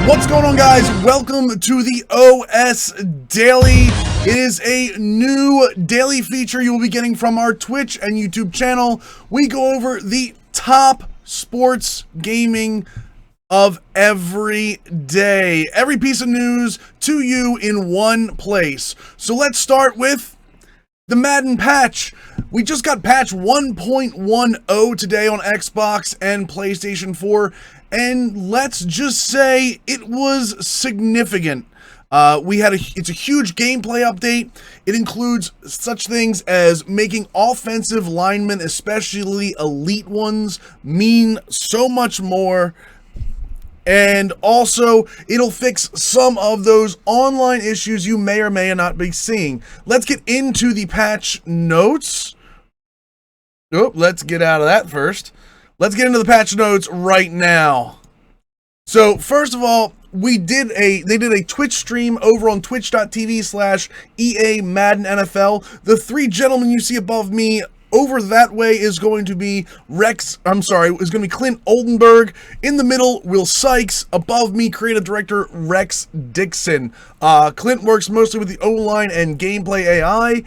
What's going on, guys? Welcome to the OS Daily. It is a new daily feature you will be getting from our Twitch and YouTube channel. We go over the top sports gaming of every day. Every piece of news to you in one place. So let's start with the Madden Patch. We just got patch 1.10 today on Xbox and PlayStation 4, and let's just say it was significant. It's a huge gameplay update. It includes such things as making offensive linemen, especially elite ones, mean so much more. And also, it'll fix some of those online issues you may or may not be seeing. Let's get into the patch notes. Oh, let's get out of that first. Let's get into the patch notes right now. So, first of all, they did a Twitch stream over on twitch.tv/EA Madden NFL. The three gentlemen you see above me over that way is going to be is going to be Clint Oldenburg. In the middle, Will Sykes. Above me, creative director Rex Dixon. Clint works mostly with the O-line and gameplay AI.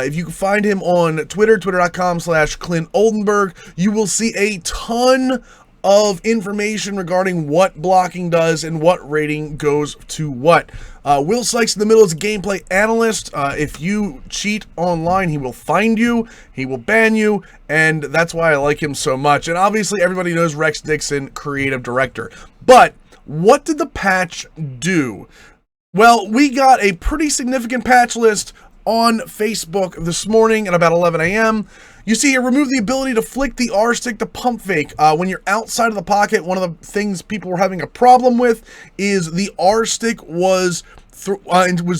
If you can find him on Twitter, twitter.com/Clint Oldenburg, you will see a ton of information regarding what blocking does and what rating goes to what. Will Sykes in the middle is a gameplay analyst. If you cheat online, he will find you, he will ban you, and that's why I like him so much. And obviously everybody knows Rex Dixon, creative director. But what did the patch do? Well, we got a pretty significant patch list on Facebook this morning at about 11 a.m. You see here, remove the ability to flick the R stick to pump fake. When you're outside of the pocket, one of the things people were having a problem with is the R stick was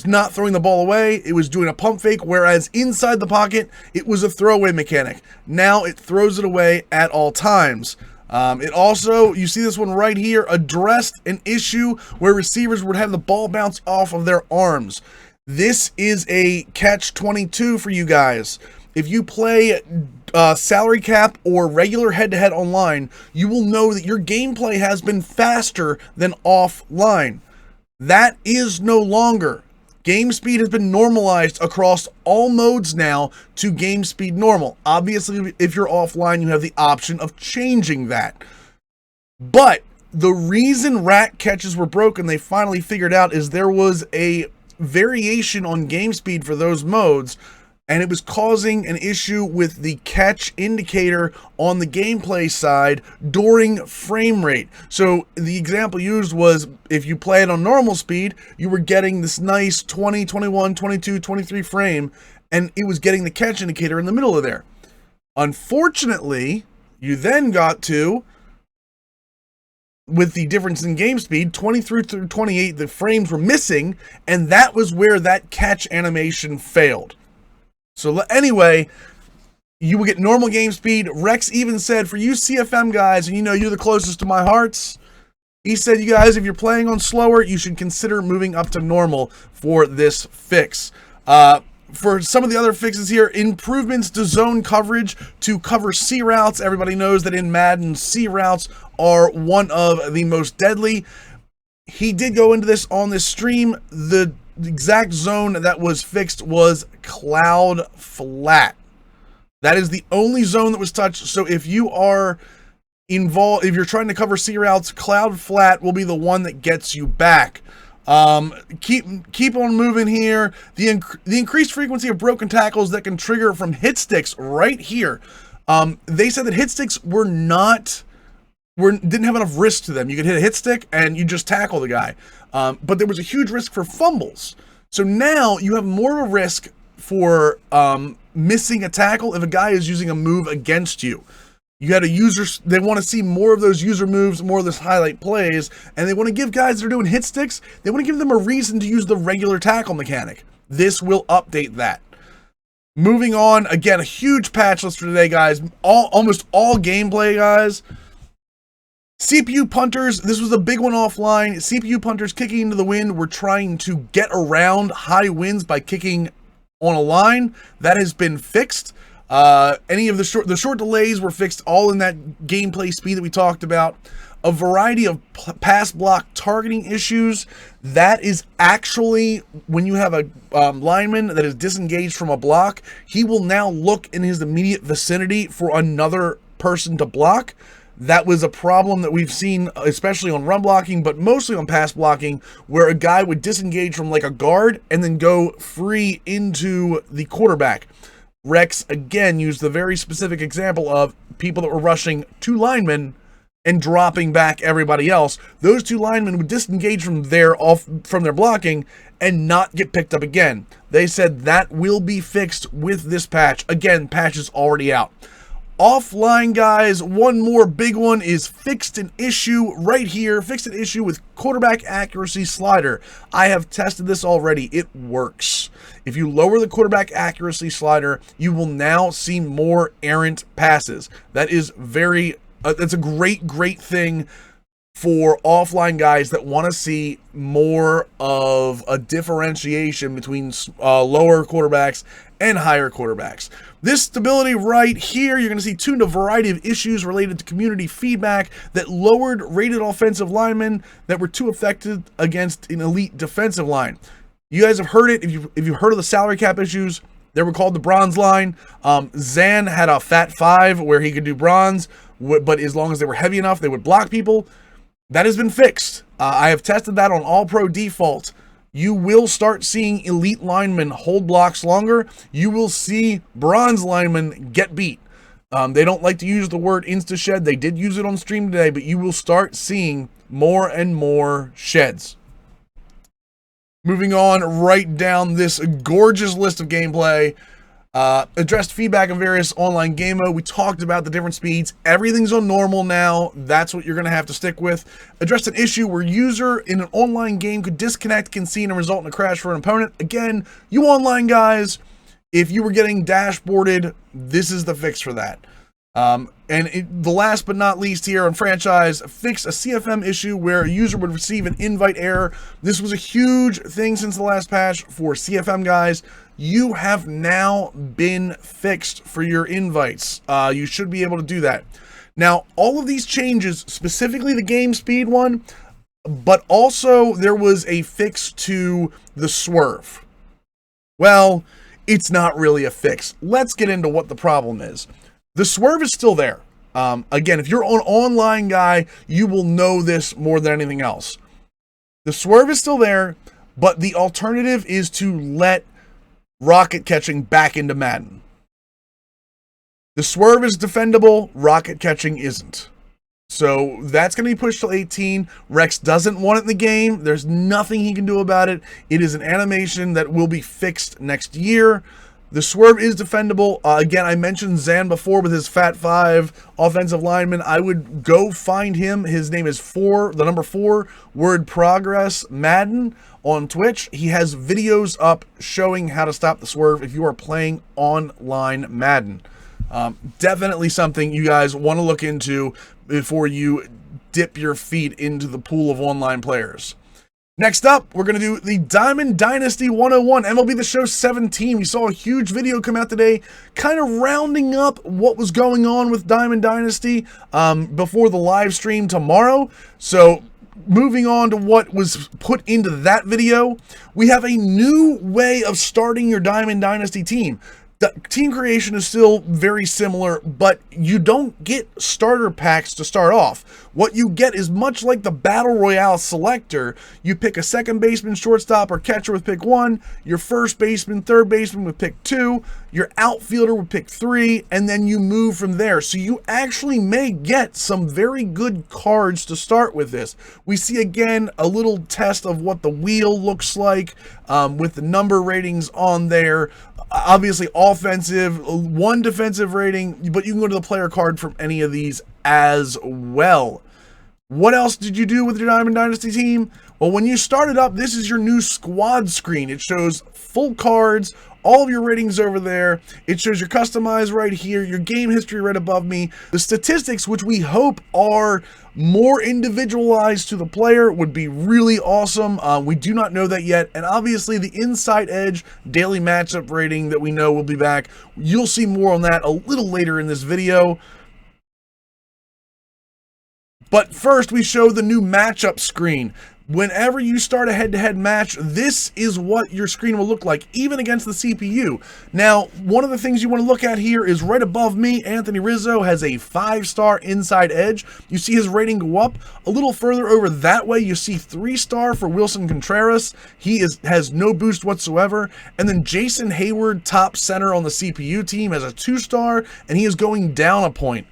not throwing the ball away. It was doing a pump fake, whereas inside the pocket, it was a throwaway mechanic. Now it throws it away at all times. It also, you see this one right here, addressed an issue where receivers would have the ball bounce off of their arms. This is a catch-22 for you guys. If you play salary cap or regular head-to-head online, you will know that your gameplay has been faster than offline. That is no longer. Game speed has been normalized across all modes now to game speed normal. Obviously, if you're offline, you have the option of changing that. But the reason rat catches were broken, they finally figured out, is there was a variation on game speed for those modes, and it was causing an issue with the catch indicator on the gameplay side during frame rate. So the example used was, if you play it on normal speed, you were getting this nice 20, 21, 22, 23 frame, and it was getting the catch indicator in the middle of there. Unfortunately, you then got to, with the difference in game speed, 23 through 28, the frames were missing, and that was where that catch animation failed. So anyway, you will get normal game speed. Rex even said, for you CFM guys, and you know you're the closest to my hearts, he said, you guys, if you're playing on slower, you should consider moving up to normal for this fix. For some of the other fixes here, improvements to zone coverage to cover C routes. Everybody knows that in Madden, C routes are one of the most deadly. He did go into this on this stream. The exact zone that was fixed was cloud flat. That is the only zone that was touched. So if you are involved, if you're trying to cover C routes, cloud flat will be the one that gets you back. Keep on moving here. The increased frequency of broken tackles that can trigger from hit sticks right here. They said that hit sticks didn't have enough risk to them. You could hit a hit stick and you just tackle the guy. But there was a huge risk for fumbles. So now you have more of a risk for missing a tackle if a guy is using a move against you. You got they want to see more of those user moves, more of those highlight plays, and they want to give guys that are doing hit sticks, they want to give them a reason to use the regular tackle mechanic. This will update that. Moving on, again, a huge patch list for today, guys. Almost all gameplay, guys. CPU punters, this was a big one offline. CPU punters kicking into the wind were trying to get around high winds by kicking on a line. That has been fixed. Any of the short delays were fixed, all in that gameplay speed that we talked about. A variety of pass block targeting issues. That is actually when you have a lineman that is disengaged from a block, he will now look in his immediate vicinity for another person to block. That was a problem that we've seen, especially on run blocking, but mostly on pass blocking, where a guy would disengage from like a guard and then go free into the quarterback. Rex, again, used the very specific example of people that were rushing two linemen and dropping back everybody else. Those two linemen would disengage from their blocking and not get picked up again. They said that will be fixed with this patch. Again, patch is already out. Offline, guys, one more big one is fixed an issue right here. Fixed an issue with quarterback accuracy slider. I have tested this already. It works. If you lower the quarterback accuracy slider, you will now see more errant passes. That is that's a great thing for offline guys that want to see more of a differentiation between lower quarterbacks and higher quarterbacks. This stability right here, you're going to see tuned a variety of issues related to community feedback that lowered rated offensive linemen that were too affected against an elite defensive line. You guys have heard it. If you've heard of the salary cap issues, they were called the bronze line. Zan had a fat 5 where he could do bronze, but as long as they were heavy enough, they would block people. That has been fixed. I have tested that on All Pro default. You will start seeing elite linemen hold blocks longer. You will see bronze linemen get beat. They don't like to use the word insta-shed. They did use it on stream today, but you will start seeing more and more sheds. Moving on right down this gorgeous list of gameplay. Addressed feedback on various online game mode. We talked about the different speeds. Everything's on normal now. That's what you're going to have to stick with. Addressed an issue where user in an online game could disconnect, concede, and result in a crash for an opponent. Again, you online guys, if you were getting dashboarded, this is the fix for that. The last but not least here on franchise, fix a CFM issue where a user would receive an invite error. This was a huge thing since the last patch for CFM guys. You have now been fixed for your invites. You should be able to do that. Now, all of these changes, specifically the game speed one, but also there was a fix to the swerve. Well, it's not really a fix. Let's get into what the problem is. The swerve is still there. Again, if you're an online guy, you will know this more than anything else. The swerve is still there, but the alternative is to let rocket catching back into Madden. The swerve is defendable, rocket catching isn't. So that's going to be pushed till 18. Rex doesn't want it in the game. There's nothing he can do about it. It is an animation that will be fixed next year. The swerve is defendable. Again, I mentioned Zan before with his Fat 5 offensive lineman. I would go find him. His name is the number 4, Word Progress Madden on Twitch. He has videos up showing how to stop the swerve if you are playing online Madden. Definitely something you guys want to look into before you dip your feet into the pool of online players. Next up, we're going to do the Diamond Dynasty 101, MLB The Show 17. We saw a huge video come out today, kind of rounding up what was going on with Diamond Dynasty before the live stream tomorrow. So, moving on to what was put into that video, we have a new way of starting your Diamond Dynasty team. The team creation is still very similar, but you don't get starter packs to start off. What you get is much like the Battle Royale selector. You pick a second baseman, shortstop, or catcher with pick 1, your first baseman, third baseman with pick 2, your outfielder with pick 3, and then you move from there. So you actually may get some very good cards to start with this. We see again a little test of what the wheel looks like with the number ratings on there. Obviously offensive, 1 defensive rating, but you can go to the player card from any of these as well. What else did you do with your Diamond Dynasty team? Well, when you start it up, this is your new squad screen. It shows full cards, all of your ratings over there. It shows your customized right here, your game history right above me. The statistics, which we hope are more individualized to the player, would be really awesome. We do not know that yet. And obviously the Inside Edge daily matchup rating that we know will be back. You'll see more on that a little later in this video. But first, we show the new matchup screen. Whenever you start a head-to-head match, this is what your screen will look like, even against the CPU. Now, one of the things you want to look at here is right above me, Anthony Rizzo has a 5-star Inside Edge. You see his rating go up. A little further over that way, you see 3-star for Wilson Contreras. He has no boost whatsoever. And then Jason Hayward, top center on the CPU team, has a 2-star, and he is going down a point.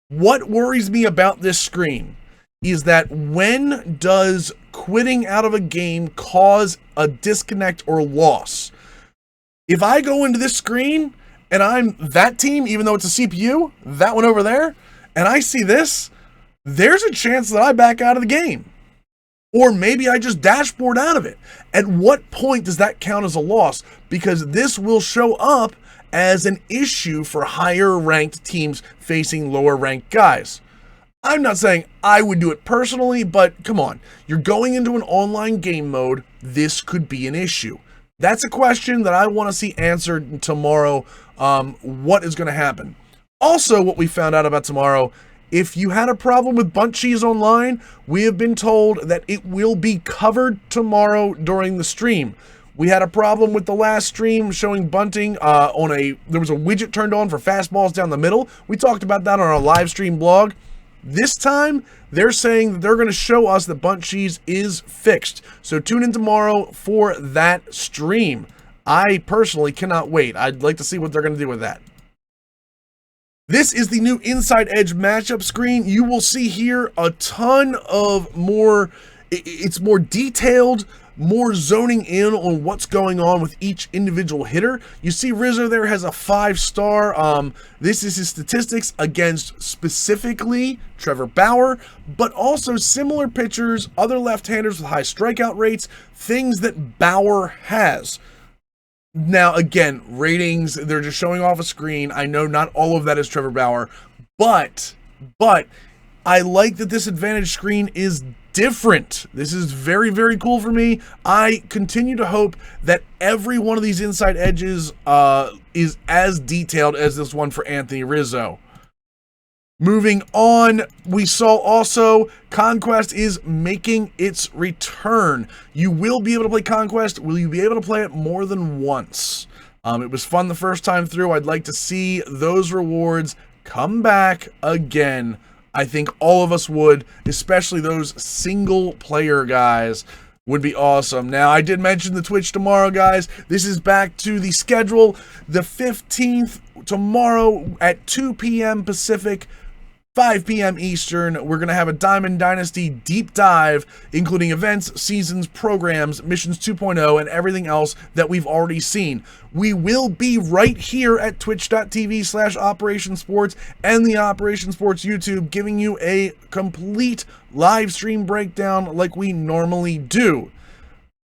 What worries me about this screen is that when does quitting out of a game cause a disconnect or loss? If I go into this screen and I'm that team, even though it's a CPU, that one over there, and I see this, there's a chance that I back out of the game. Or maybe I just dashboard out of it. At what point does that count as a loss? Because this will show up as an issue for higher ranked teams facing lower ranked guys. I'm not saying I would do it personally, but come on, you're going into an online game mode, this could be an issue. That's a question that I want to see answered tomorrow, what is going to happen. Also, what we found out about tomorrow, if you had a problem with Bunt Cheese Online, we have been told that it will be covered tomorrow during the stream. We had a problem with the last stream showing bunting there was a widget turned on for fastballs down the middle. We talked about that on our live stream blog. This time, they're saying that they're going to show us that Bunt Cheese is fixed. So tune in tomorrow for that stream. I personally cannot wait. I'd like to see what they're going to do with that. This is the new Inside Edge matchup screen. You will see here a ton of more, it's more detailed, more zoning in on what's going on with each individual hitter. You see Rizzo there has a 5-star. This is his statistics against specifically Trevor Bauer, but also similar pitchers, other left-handers with high strikeout rates, things that Bauer has. Now, again, ratings, they're just showing off a screen. I know not all of that is Trevor Bauer, but I like that this advantage screen is different. This is very, very cool for me. I continue to hope that every one of these Inside Edges is as detailed as this one for Anthony Rizzo. Moving on, we saw also Conquest is making its return. You will be able to play Conquest. Will you be able to play it more than once? It was fun the first time through. I'd like to see those rewards come back again. I think all of us would, especially those single player guys, would be awesome. Now, I did mention the Twitch tomorrow, guys. This is back to the schedule. The 15th, tomorrow at 2 p.m. Pacific, 5 p.m. Eastern, we're going to have a Diamond Dynasty deep dive, including events, seasons, programs, missions 2.0, and everything else that we've already seen. We will be right here at twitch.tv/Operation Sports and the Operation Sports YouTube, giving you a complete live stream breakdown like we normally do.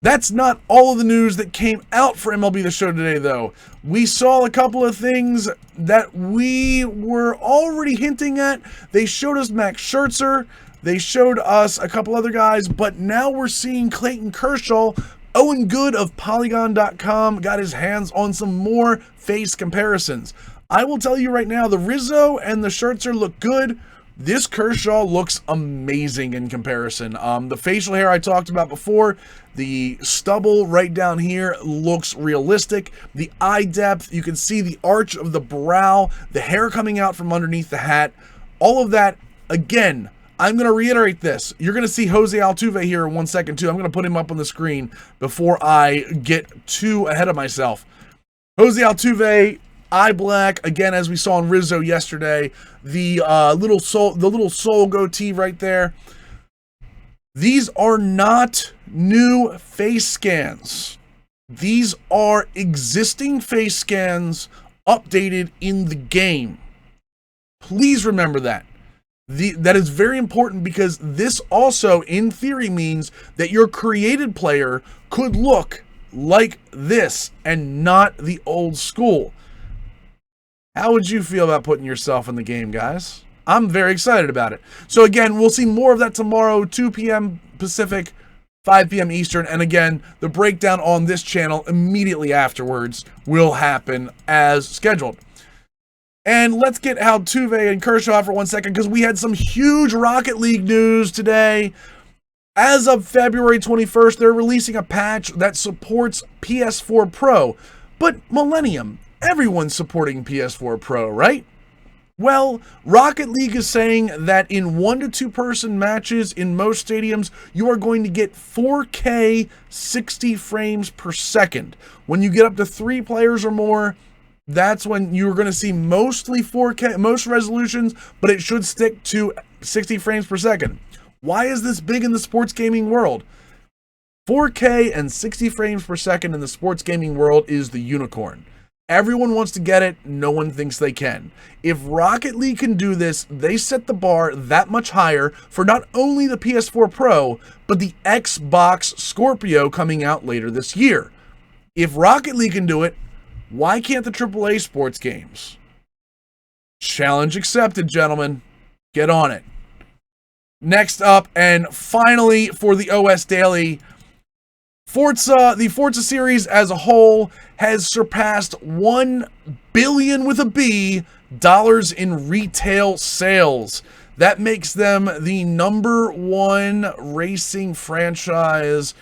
That's not all of the news that came out for MLB The Show today, though. We saw a couple of things that we were already hinting at. They showed us Max Scherzer. They showed us a couple other guys, but now we're seeing Clayton Kershaw. Owen Good of Polygon.com got his hands on some more face comparisons. I will tell you right now, the Rizzo and the Scherzer look good. This Kershaw looks amazing in comparison. The facial hair I talked about before, the stubble right down here looks realistic. The eye depth, you can see the arch of the brow, the hair coming out from underneath the hat. All of that, again, I'm going to reiterate this. You're going to see Jose Altuve here in 1 second too. I'm going to put him up on the screen before I get too ahead of myself. Jose Altuve, eye black, again, as we saw in Rizzo yesterday. The little soul goatee right there. These are not new face scans. These are existing face scans updated in the game. Please remember that. That is very important, because this also, in theory, means that your created player could look like this and not the old school. How would you feel about putting yourself in the game, guys? I'm very excited about it. So again, we'll see more of that tomorrow, 2 p.m. Pacific, 5 p.m. Eastern. And again, the breakdown on this channel immediately afterwards will happen as scheduled. And let's get Altuve and Kershaw for 1 second, because we had some huge Rocket League news today. As of February 21st, they're releasing a patch that supports PS4 Pro. But Millennium, everyone's supporting PS4 Pro, right? Well, Rocket League is saying that in 1 to 2 person matches in most stadiums, you are going to get 4K 60 frames per second. When you get up to 3 players or more, that's when you're going to see mostly 4K, most resolutions, but it should stick to 60 frames per second. Why is this big in the sports gaming world? 4K and 60 frames per second in the sports gaming world is the unicorn. Everyone wants to get it, no one thinks they can. If Rocket League can do this, they set the bar that much higher for not only the PS4 Pro, but the Xbox Scorpio coming out later this year. If Rocket League can do it, why can't the AAA sports games? Challenge accepted, gentlemen. Get on it. Next up, and finally for the OS Daily, the Forza series as a whole has surpassed $1 billion with a B dollars in retail sales. That makes them the #1 racing franchise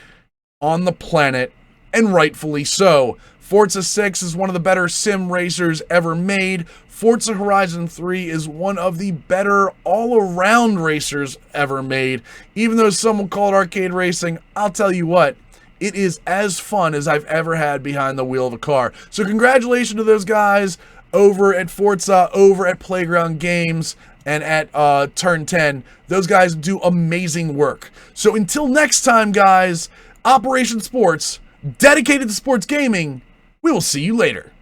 on the planet, and rightfully so. Forza 6 is one of the better sim racers ever made. Forza Horizon 3 is one of the better all-around racers ever made. Even though some will call it arcade racing, I'll tell you what, it is as fun as I've ever had behind the wheel of a car. So congratulations to those guys over at Forza, over at Playground Games, and at Turn 10. Those guys do amazing work. So until next time, guys, Operation Sports, dedicated to sports gaming, we will see you later.